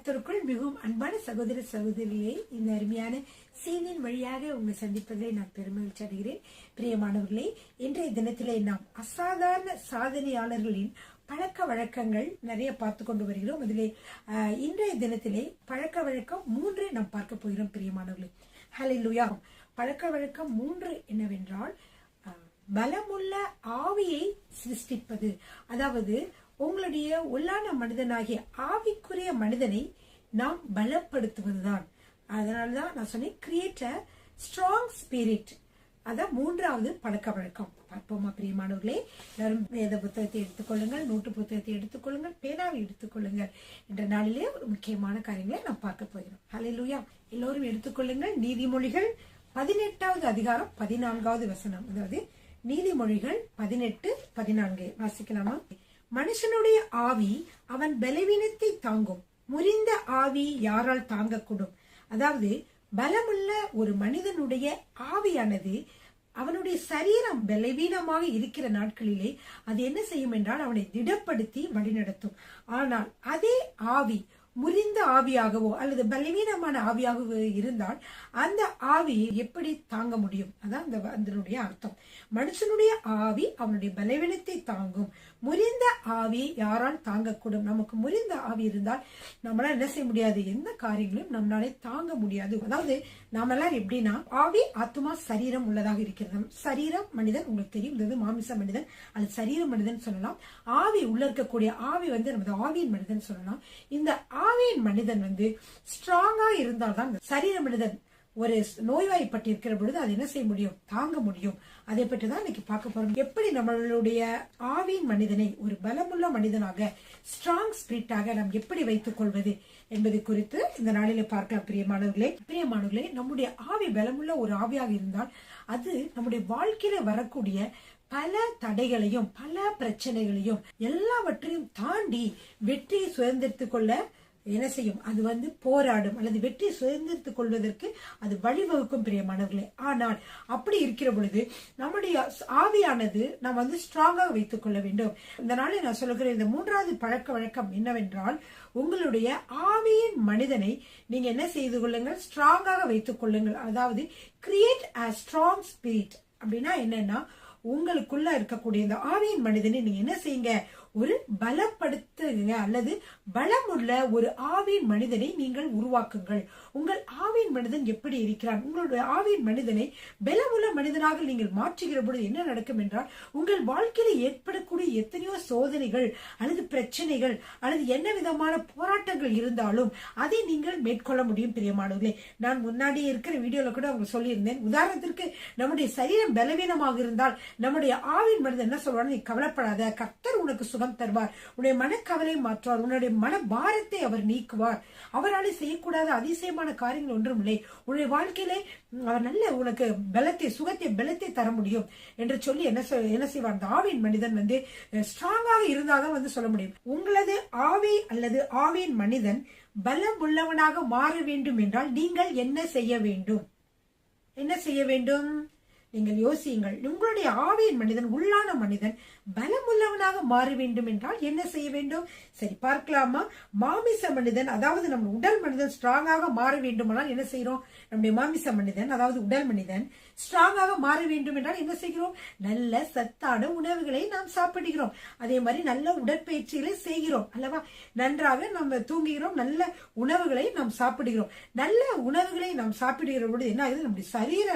கர்த்தருக்குள் மிகவும் அன்பான சகோதர சகோதரியை இந்த அருமையான செய்தியின் வழியாக உங்களை சந்திப்பதில் நான் பெருமகிழ்ச்சி அடைகிறேன். பிரியமானவர்களே, இன்றைய தினத்திலே நாம் அசாதாரண சாதனையாளர்களின் பழக்க வழக்கங்கள் நிறைய பார்த்து கொண்டு வருகிறோம். அதிலே இன்றைய தினத்திலே பழக்க வழக்கம் 3 நாம் பார்க்க போகிறோம். பிரியமானவர்களே, ஹல்லேலூயா. பழக்க வழக்கம் 3 என்னவென்றால், பலமுள்ள ஆவியை சிருஷ்டிப்பது. அதாவது உங்களுடைய உள்ளான மனிதனாகிய ஆவிக்குரிய மனிதனை நாம் பலப்படுத்துவதுதான். அதனாலதான் நான் சொன்னேன், கிரியேட் அ ஸ்ட்ராங் ஸ்பிரிட். அதான் 3வது பழக்க வழக்கம். பார்ப்போமா பிரியமானவர்களே? எல்லாரும் வேத புத்தகத்தை எடுத்துக்கொள்ளுங்கள், நோட்டு புத்தகத்தை எடுத்துக்கொள்ளுங்கள், பேனாவை எடுத்துக்கொள்ளுங்கள். என்ற நாளிலே ஒரு முக்கியமான காரியங்களை நாம் பார்க்க போகிறோம். ஹல்லேலூயா. எல்லோரும் எடுத்துக்கொள்ளுங்கள். நீதிமொழிகள் 18வது அதிகாரம் 14வது வசனம். அதாவது நீதிமொழிகள் 18:14 வாசிக்கலாமா? மனுஷனுடைய ஆவி அவன் பலவீனத்தை தாங்கும், முறிந்த ஆவி யாரால் தாங்கக்கூடும்? அதாவது பலமுள்ள ஒரு மனிதனுடைய ஆவியானது அவனுடைய சரீரம் பலவீனமாக இருக்கிற நாட்களிலே அது என்ன செய்யும் என்றால் அவனை திடப்படுத்தி வழிநடத்தும். ஆனால் அதே ஆவி முறிந்த ஆவியாகவோ அல்லது பலவீனமான ஆவியாகவோ இருந்தால் அந்த ஆவியை எப்படி தாங்க முடியும்? அதான் அதனுடைய அர்த்தம். மனுஷனுடைய ஆவி அவனுடைய பலவீனத்தை தாங்கும், முறிந்த ஆவி யாரால் தாங்கக்கூடும்? நமக்கு முறிந்த ஆவி இருந்தால் நம்மளால என்ன செய்ய முடியாது? எந்த காரியங்களும் நம்மளால தாங்க முடியாது. அதாவது நாமெல்லாம் எப்படின்னா, ஆவி ஆத்மா சரீரம் உள்ளதாக இருக்கிறது. சரீரம் மனிதன், உங்களுக்கு தெரியும், இது மாமிச மனிதன் அல்லது சரீர மனிதன் சொல்லலாம். ஆவி உள்ள இருக்கக்கூடிய ஆவி நமது ஆவியின் மனிதன் சொல்லலாம். இந்த ஆவியின் மனிதன் ஸ்ட்ராங்கா இருந்தால்தான் சரீர மனிதன் ஒரு நோய்வாய்ப்பட்டு இருக்கிற பொழுது அது என்ன செய்ய முடியும்? தாங்க முடியும். அதை பற்றி தான் இன்னைக்கு பார்க்க போறோம். எப்படி நம்மளுடைய ஆவியின் மனிதனை ஒரு பலமுள்ள மனிதனாக, ஸ்ட்ராங் ஸ்பிரிட்டாக நாம் எப்படி வைத்துக் கொள்வது என்பது குறித்து இந்த நாளிலே பார்க்கலாம். பிரியமானவர்களே, நம்முடைய ஆவி பலமுள்ள ஒரு ஆவியாக இருந்தால் அது நம்முடைய வாழ்க்கையில வரக்கூடிய பல தடைகளையும் பல பிரச்சனைகளையும் எல்லாவற்றையும் தாண்டி வெற்றியை சுதந்திரித்துக் கொள்ள என்ன செய்யும்? அது போராடும் அல்லது வெற்றி சுதந்திரித்துக் கொள்வதற்கு அது வழிவகுக்கும். பிரியமானவர்களே, ஆனால் அப்படி இருக்கிற பொழுது நம்முடைய ஆவியானது நாம் ஸ்ட்ராங்காக வைத்துக் கொள்ள வேண்டும். இந்த நாளில் நான் சொல்லுகிறேன், இந்த 3வது பழக்க வழக்கம் என்னவென்றால், உங்களுடைய ஆவியின் மனிதனை நீங்க என்ன செய்து கொள்ளுங்கள்? ஸ்ட்ராங்காக வைத்துக் கொள்ளுங்கள். அதாவது கிரியேட் அ ஸ்ட்ராங் ஸ்பிரிட். அப்படின்னா என்னன்னா, உங்களுக்குள்ள இருக்கக்கூடிய இந்த ஆவியின் மனிதனை நீங்க என்ன செய்யுங்க? ஒரு பலப்படுத்துங்க அல்லது பலமுள்ள ஒரு ஆவியின் மனிதனை நீங்கள் உருவாக்குங்கள். உங்கள் ஆவியின் மனிதன் எப்படி இருக்கிறான்? உங்களுடைய ஆவியின் மனிதனை பலமுள்ள மனிதனாக நீங்கள் மாற்றுகிற பொழுது என்ன நடக்கும் என்றால், உங்கள் வாழ்க்கையில ஏற்படக்கூடிய எத்தனையோ சோதனைகள் அல்லது பிரச்சனைகள் அல்லது என்ன விதமான போராட்டங்கள் இருந்தாலும் அதை நீங்கள் மேற்கொள்ள முடியும். பிரியமானவர்களே, நான் முன்னாடி இருக்கிற வீடியோல கூட அவங்க சொல்லியிருந்தேன். உதாரணத்திற்கு, நம்முடைய சரீரம் பலவீனமாக இருந்தால் நம்முடைய ஆவியின் மனிதன் என்ன சொல்வார்? நீ கவலைப்படாத, கர்த்தர் உனக்கு சுகம் தருவார், உன்னுடைய மனக்கவலை மாற்றுவார், உன்னுடைய மன பாரத்தை அவர் நீக்குவார், அவரால் செய்யக்கூடாத அதிசயமான காரியங்கள் ஒன்றும் இல்லை, உன்னுடைய வாழ்க்கையிலே அவர் நல்ல உனக்கு பலத்தை, சுகத்தை, பலத்தை தர முடியும் என்று சொல்லி என்ன செய்வார்? அந்த ஆவியின் மனிதன் ஸ்ட்ராங்காக இருந்தாதான் சொல்ல முடியும். உங்களது ஆவி அல்லது ஆவியின் மனிதன் பலம் உள்ளவனாக மாற வேண்டும் என்றால் நீங்கள் என்ன செய்ய வேண்டும்? என்ன செய்ய வேண்டும்? நீங்கள் யோசியுங்கள். உங்களுடைய ஆவியின் மனிதன், உள்ளான மனிதன் பலமுள்ளவனாக மாற வேண்டும் என்றால் என்ன செய்ய வேண்டும்? சரி, பார்க்கலாமா? மாமிச மனிதன், அதாவது நம்ம உடல் மனிதன் ஸ்ட்ராங்காக மாற வேண்டுமானால் என்ன செய்யறோம்? நம்முடைய மாமிச மனிதன், அதாவது உடல் மனிதன் ஸ்ட்ராங்காக மாற வேண்டும் என்றால் என்ன செய்கிறோம்? நல்ல சத்தான உணவுகளை நாம் சாப்பிடுகிறோம். அதே மாதிரி நல்ல உடற்பயிற்சிகளை செய்கிறோம் அல்லவா? நன்றாக நம்ம தூங்குகிறோம், நல்ல உணவுகளை நாம் சாப்பிடுகிறோம். நல்ல உணவுகளை நாம் சாப்பிடுகிற பொழுது என்ன ஆகுது? நம்முடைய சரீர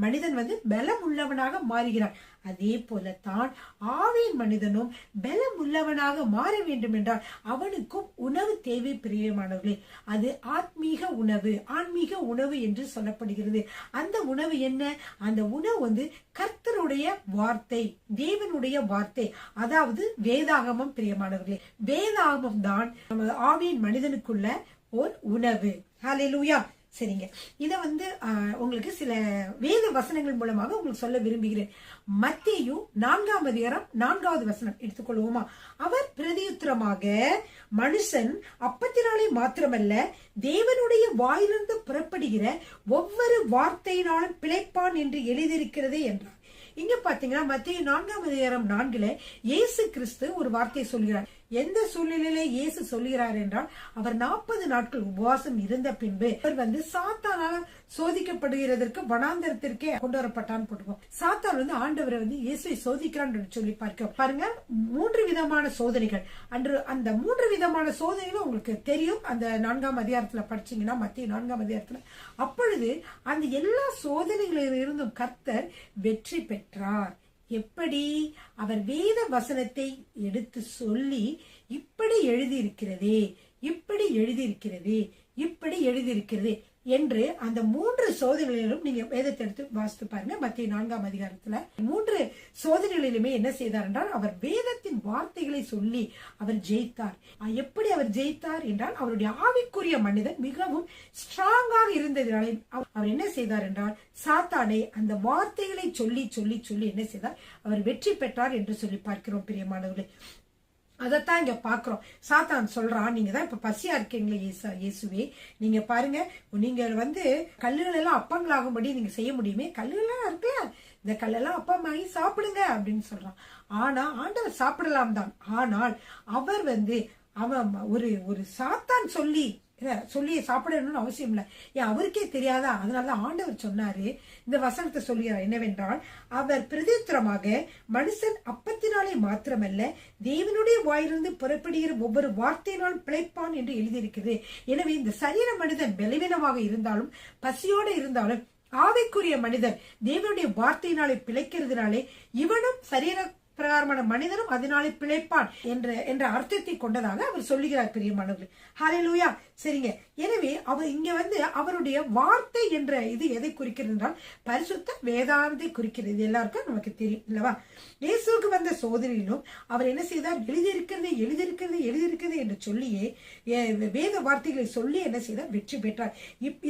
மனிதன் பலம் உள்ளவனாக மாறுகிறான். அதே போலத்தான் ஆவியின் மனிதனும் பலம் உள்ளவனாக மாற வேண்டும் என்றால் அவனுக்கும் உணவு தேவை. பிரியமானவர்களே, அது ஆத்மீக உணவு, ஆன்மீக உணவு என்று சொல்லப்படுகிறது. அந்த உணவு என்ன? அந்த உணவு கர்த்தருடைய வார்த்தை, தேவனுடைய வார்த்தை, அதாவது வேதாகமம். பிரியமானவர்களே, வேதாகமம் தான் நமது ஆவியின் மனிதனுக்குள்ள ஒரு உணவு. ஹல்லேலூயா. சரிங்க, இத உங்களுக்கு சில வேத வசனங்கள் மூலமாக உங்களுக்கு சொல்ல விரும்புகிறேன். மத்தேயு 4ஆம் அதிகாரம் 4வது வசனம் எடுத்துக்கொள்வோமா? அவர் பிரதியுத்தரமாக, மனுஷன் அப்பத்தினாலே மாத்திரமல்ல தேவனுடைய வாயிலிருந்து புறப்படுகிற ஒவ்வொரு வார்த்தையினாலும் பிழைப்பான் என்று எழுதியிருக்கிறதே என்றார். இங்க பாத்தீங்கன்னா மத்தேயு 4ஆம் அதிகாரம் 4ல இயேசு கிறிஸ்து ஒரு வார்த்தை சொல்கிறார். எந்த சூழ்நிலையில இயேசு சொல்லுகிறார் என்றால், அவர் 40 நாட்கள் உபவாசம் இருந்த பின்பு அவர் சாத்தானால சோதிக்கப்படுகிறதற்கு வனாந்தரத்திற்கே கொண்டு வரப்பட்டான்னு போட்டுக்கோம். சாத்தான் ஆண்டவரை இயேசுவை சோதிக்கிறான் சொல்லி பார்க்கிறோம். பாருங்க, 3 விதமான சோதனைகள். அன்று அந்த 3 விதமான சோதனைகளும் உங்களுக்கு தெரியும். அந்த 4ஆம் அதிகாரத்துல படிச்சீங்கன்னா, மத்திய 4ஆம் அதிகாரத்துல, அப்பொழுது அந்த எல்லா சோதனைகளில் இருந்தும் கர்த்தர் வெற்றி பெற்றார். எப்படி? அவர் வேத வசனத்தை எடுத்து சொல்லி, இப்படி எழுதியிருக்கிறதே, இப்படி எழுதியிருக்கிறதே, இப்படி எழுதியிருக்கிறதே என்று அந்த 3 சோதனைகளிலும் நீங்க வேதத்தை எடுத்து வாசித்து பாருங்க. மத்திய 4ஆம் அதிகாரத்துல 3 சோதனைகளிலுமே என்ன செய்தார் என்றால், அவர் வேதத்தின் வார்த்தைகளை சொல்லி அவர் ஜெயித்தார். எப்படி அவர் ஜெயித்தார் என்றால், அவருடைய ஆவிக்குரிய மனிதன் மிகவும் ஸ்ட்ராங்காக இருந்ததினாலே அவர் என்ன செய்தார் என்றால், சாத்தானை அந்த வார்த்தைகளை சொல்லி சொல்லி சொல்லி என்ன செய்தார், அவர் வெற்றி பெற்றார் என்று சொல்லி பார்க்கிறோம். பிரியமானவர்களே, அதத்தான் இங்க பாக்குறோம். சாத்தான் சொல்றான், நீங்க தான் இப்ப பசியா இருக்கீங்களே இயேசுவே, நீங்க பாருங்க, நீங்க கல்லுகள் எல்லாம் அப்பங்களாகும்படி நீங்க செய்ய முடியுமே, கல்லுகள் எல்லாம் இருக்குல்ல, இந்த கல்லெல்லாம் அப்பமாகி சாப்பிடுங்க அப்படின்னு சொல்றான். ஆனா ஆண்டவர் சாப்பிடலாம் தான். ஆனால் அவர் அவன் ஒரு சாத்தான் சொல்லி சாப்பிடணும்னு அவசியம் இல்லை. அவருக்கே தெரியாதா? அதனால ஆண்டவர் சொன்னாரு, இந்த வசனத்தை சொல்லுகிறார் என்னவென்றால், அவர் பிரதித்திரமாக மனுஷன் அப்பத்தினாலே மாத்திரமல்ல தேவனுடைய வாயிலிருந்து புறப்படுகிற ஒவ்வொரு வார்த்தையினால் பிழைப்பான் என்று எழுதியிருக்கிறது. எனவே இந்த சரீர மனிதன் பலவீனமாக இருந்தாலும் பசியோடு இருந்தாலும் ஆவிக்குரிய மனிதன் தேவனுடைய வார்த்தையினாலே பிழைக்கிறதுனாலே இவனும் சரீர பிரகாரமான மனிதனும் அதனாலே பிழைப்பான் என்ற அர்த்தத்தை கொண்டதாக அவர் சொல்லுகிறார். பிரியமானவர்களே, ஹல்லேலூயா. சரிங்க. எனவே அவர் இங்க அவருடைய வார்த்தை என்ற இது எதை குறிக்கிறது என்றால், பரிசுத்த வேதாந்தத்தை குறிக்கிறது. எல்லாருக்கும் நமக்கு தெரியும் இல்லவா? இயேசுக்கு வந்த சோதனையிலும் அவர் என்ன செய்தார், எழுதியிருக்கிறது எழுதியிருக்கிறது எழுதியிருக்கிறது என்று சொல்லியே வேத வார்த்தைகளை சொல்லி என்ன செய்தார், வெற்றி பெற்றார்.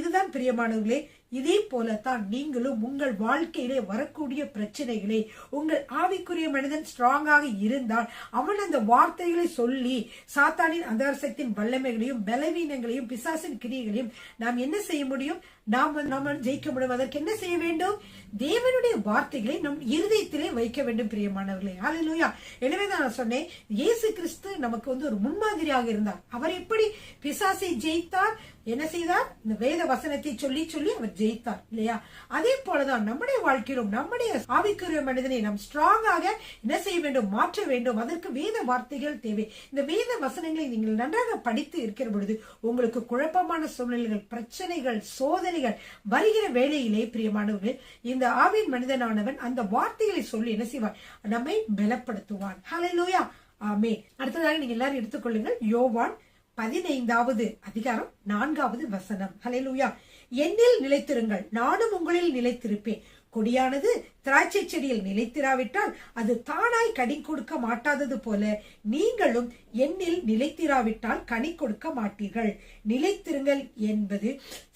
இதுதான் பிரியமானவர்களே, இதே போலத்தான் நீங்களும் உங்கள் வாழ்க்கையிலே வரக்கூடிய பிரச்சனைகளை, உங்கள் ஆவிக்குரிய மனிதன் ஸ்ட்ராங்காக இருந்தால் அவன் அந்த வார்த்தைகளை சொல்லி சாத்தானின் அந்தரசத்தின் வல்லமைகளையும் பலவீனங்களையும் பிசாசின் கிரியைகளையும் நாம் என்ன செய்ய முடியும், நாம் ஜெயிக்க முடியும். அதற்கு என்ன செய்ய வேண்டும்? தேவனுடைய வார்த்தைகளை நம் இருதயத்திலே வைக்க வேண்டும். பிரியமானவர்களே, ஹல்லேலூயா. எனவே நான் சொன்னேன், இயேசு கிறிஸ்து நமக்கு ஒரு முன்மாதிரியாக இருந்தார். அவர் எப்படி பிசாசை ஜெயித்தார், என்ன செய்தார், இந்த வேத வசனத்தை சொல்லி சொல்லி அவர் ஜெயித்தார் இல்லையா? அதே போலதான் நம்முடைய வாழ்க்கையிலும் நம்முடைய ஆவிக்குரிய மனிதனை நாம் ஸ்ட்ராங்காக என்ன செய்ய வேண்டும், மாற்ற வேண்டும். அதற்கு வேத வார்த்தைகள் தேவை. இந்த வேத வசனங்களை நீங்கள் நன்றாக படித்து இருக்கிற பொழுது உங்களுக்கு குழப்பமான சூழ்நிலைகள், பிரச்சனைகள், சோதனைகள் வருகிற வேளையிலே பிரியமானவர்கள், இந்த ஆவின் மனிதனானவன் அந்த வார்த்தைகளை சொல்லி என்ன செய்வார், நம்மை பலப்படுத்துவான். ஹல்லேலூயா, ஆமென். அடுத்ததாக நீங்க எல்லாரும் எடுத்துக்கொள்ளுங்கள், யோவான் 15வது அதிகாரம் 4வது வசனம். ஹல்லேலூயா. என்னில் நிலைத்திருங்கள், நானும் உங்களில் நிலைத்திருப்பேன். கொடியானது திராட்சை செடியில் நிலைத்திராவிட்டால் அது தானாய் கனி கொடுக்க மாட்டாதது போல நீங்களும் என்னில் நிலைத்திராவிட்டால் கனி கொடுக்க மாட்டீர்கள். நிலைத்திருங்கள் என்பது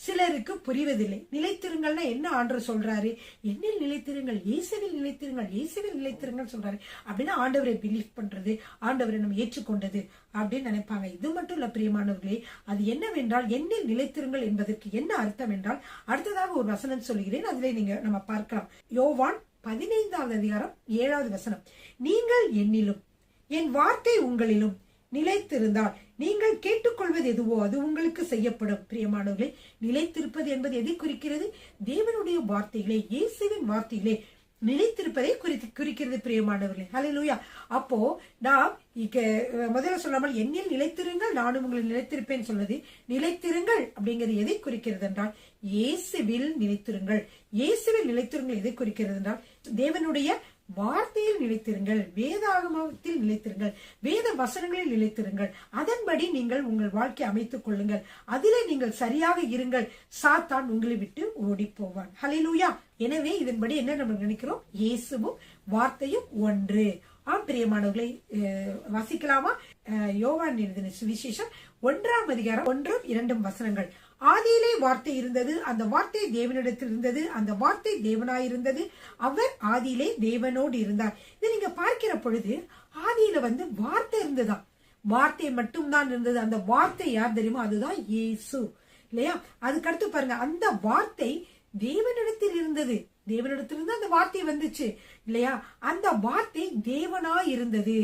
சிலருக்கு புரிவதில்லை. நிலைத்திருங்கள்னா என்ன ஆண்டவர் சொல்றாரு? என்னில் நிலைத்திருங்கள், இயேசுவில் நிலைத்திருங்கள், இயேசுவில் நிலைத்திருங்கள் சொல்றாரு. அப்படின்னா ஆண்டவரை பிலீவ் பண்றது, ஆண்டவரை நம்ம ஏற்றுக்கொண்டது அப்படின்னு நினைப்பாங்க. இது மட்டும் இல்ல பிரியமானவர்களே, அது என்னவென்றால் என்னில் நிலைத்திருங்கள் என்பதற்கு என்ன அர்த்தம் என்றால், அடுத்ததாக ஒரு வசனம் சொல்கிறேன், அதிலே நம்ம பார்க்கலாம். யோவான் 15வது அதிகாரம் 7வது வசனம். நீங்கள் என்னிலும் என் வார்த்தை உங்களிலும் நிலைத்திருந்தால் நீங்கள் கேட்டுக்கொள்வது எதுவோ அது உங்களுக்கு செய்யப்படும். பிரியமானவர்களே, நிலைத்திருப்பது என்பது எதை குறிக்கிறது? தேவனுடைய வார்த்தைகளே, இயேசுவின் வார்த்தைகளே நிலைத்திருப்பதை குறிக்கிறது. பிரியமானவர்களே, ஹல்லேலூயா. அப்போ நாம் முதல்ல சொல்லாமல் என்னில் நிலைத்திருங்கள், நானும் உங்களை நிலைத்திருப்பேன் சொன்னது நிலைத்திருங்கள் அப்படிங்கிறது எதை குறிக்கிறது என்றால், இயேசுவில் நிலைத்திருங்கள். இயேசுவில் நிலைத்திருங்கள் எதை குறிக்கிறது என்றால், தேவனுடைய வார்த்தையில் நிலைத்திருங்கள், வேதாகமத்தில் நிலைத்திருங்கள், வேத வசனங்களில் நிலைத்திருங்கள். அதன்படி நீங்கள் உங்கள் வாழ்க்கை அமைத்துக் கொள்ளுங்கள். அதிலே நீங்கள் சரியாக இருங்கள், சாத்தான் உங்களை விட்டு ஓடி போவான். ஹல்லேலூயா. எனவே இதன்படி என்ன நம்ம நினைக்கிறோம், இயேசுவும் வார்த்தையும் ஒன்று. ஆம் பிரியமானவர்களை, வாசிக்கலாமா? யோவான் எழுதின சுவிசேஷம் 1ஆம் அதிகாரம் 1-2 வசனங்கள். ஆதியிலே வார்த்தை இருந்தது, அந்த வார்த்தை தேவனிடத்தில் இருந்தது, அந்த வார்த்தை தேவனாயிருந்தது, அவர் ஆதியிலே தேவனோடு இருந்தார். இதை நீங்க பார்க்கிற பொழுது ஆதியில வார்த்தை இருந்ததா, வார்த்தை மட்டும்தான் இருந்தது. அந்த வார்த்தை யார் தெரியுமா? அதுதான் இயேசு இல்லையா? அதுக்கடுத்து பாருங்க, அந்த வார்த்தை தேவனிடத்தில் இருந்தது. தேவனிடத்திலிருந்து அந்த வார்த்தை வந்துச்சு இல்லையா? அந்த வார்த்தை தேவனாய் இருந்தது.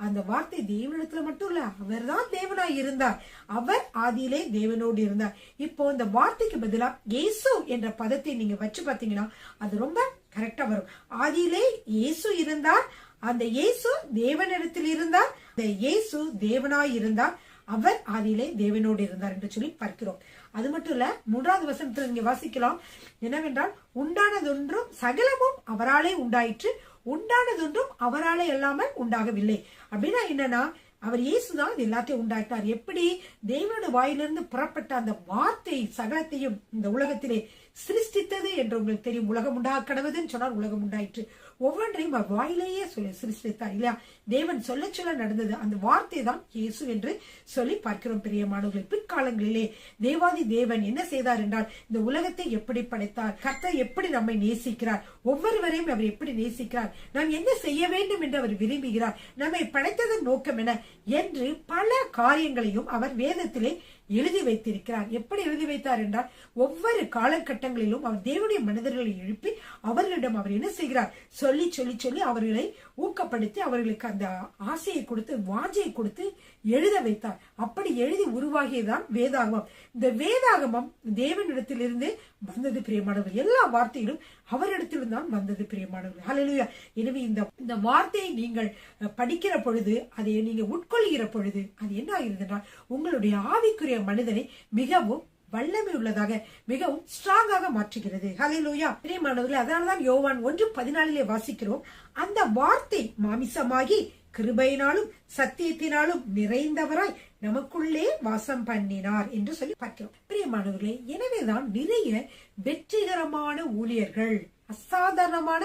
அந்த வார்த்தை தேவனிடத்துல மட்டும் இல்ல, அவர் தான் தேவனாய் இருந்தார். அவர் ஆதியிலே தேவனோடு இருந்தார். இப்போ இந்த வார்த்தைக்கு பதிலா இயேசு என்ற பதத்தை நீங்க வச்சு பாத்தீங்கன்னா அது ரொம்ப கரெக்டா வரும். ஆதியிலே இயேசு இருந்தார், அந்த இயேசு தேவனிடத்தில் இருந்தார், அந்த இயேசு தேவனாய் இருந்தார், அவர் ஆதியிலே தேவனோடு இருந்தார் என்று சொல்லி பார்க்கிறோம். அது மட்டும் இல்ல, 3வது வசனத்துல நீங்க வாசிக்கலாம் என்னவென்றால், உண்டானதொன்றும் சகலமும் அவராலே உண்டாயிற்று, உண்டானதொன்றும் அவராலே இல்லாமல் உண்டாகவில்லை. அப்படின்னா என்னன்னா, அவர் இயேசுதான் இது எல்லாத்தையும் உண்டாக்கினார். எப்படி தேவனோட வாயிலிருந்து புறப்பட்ட அந்த வார்த்தை சகலத்தையும் இந்த உலகத்திலே சிருஷ்டித்தது என்று உங்களுக்கு தெரியும். உலகம் உண்டாக கடவுதுன்னு சொன்னால் உலகம் உண்டாயிற்று. ஒவ்வொன்றையும் வாயிலேயே சொல்லி சிருஷ்டித்தார் இல்லையா? தேவன் சொல்ல சொல்ல நடந்தது. அந்த வார்த்தை தான் இயேசு என்று சொல்லி பார்க்கிறோம் பிரியமானவர்களே. பிற்காலங்களிலே தேவாதி தேவன் என்ன செய்தார் என்றால், இந்த உலகத்தை எப்படி படைத்தார், கர்த்தர் எப்படி நம்மை நேசிக்கிறார், ஒவ்வொருவரையும் அவர் எப்படி நேசிக்கிறார், நாம் என்ன செய்ய வேண்டும் என்று அவர் விரும்புகிறார், நம்மை படைத்ததன் நோக்கம் என என்று பல காரியங்களையும் அவர் வேதத்திலே எழுதி வைத்திருக்கிறார். எப்படி எழுதி வைத்தார் என்றால், ஒவ்வொரு காலகட்டங்களிலும் அவர் தேவனுடைய மனிதர்களை எழுப்பி அவர்களிடம் அவர் என்ன செய்கிறார், சொல்லி சொல்லி சொல்லி அவர்களை ஊக்கப்படுத்தி அவர்களுக்கு அந்த ஆசையை கொடுத்து வாஞ்சையை கொடுத்து எழுத வைத்தார். அப்படி எழுதி உருவாகியதான் வேதாகமம். இந்த வேதாகமம் தேவனிடத்திலிருந்து வந்தது பிரியமானவர். எல்லா வார்த்தைகளும் அவரிடத்திலிருந்து தான் வந்தது பிரியமானவர். ஹல்லேலூயா. எனவே இந்த வார்த்தையை நீங்கள் படிக்கிற பொழுது, அதை நீங்க உட்கொள்கிற பொழுது அது என்ன ஆகிறது என்றால், உங்களுடைய ஆவிக்குரிய மனிதனை மிகவும் வல்லமை உள்ளதாக, மிகவும் ஸ்ட்ராங்காக மாற்றுகிறது. ஹல்லேலூயா. பிரியமானவர்களே, அதனால்தான் யோவான் 1:14 வாசிக்கிறோம், அந்த வார்த்தை மாமிசமாகி கிருபையினாலும் சத்தியத்தினாலும் நிறைந்தவராய் நமக்குள்ளே வாசம் பண்ணினார் என்று சொல்லி பார்க்கிறோம். பிரியமானவர்களே, எனவேதான் நிறைய வெற்றிகரமான ஊழியர்கள், அசாதாரணமான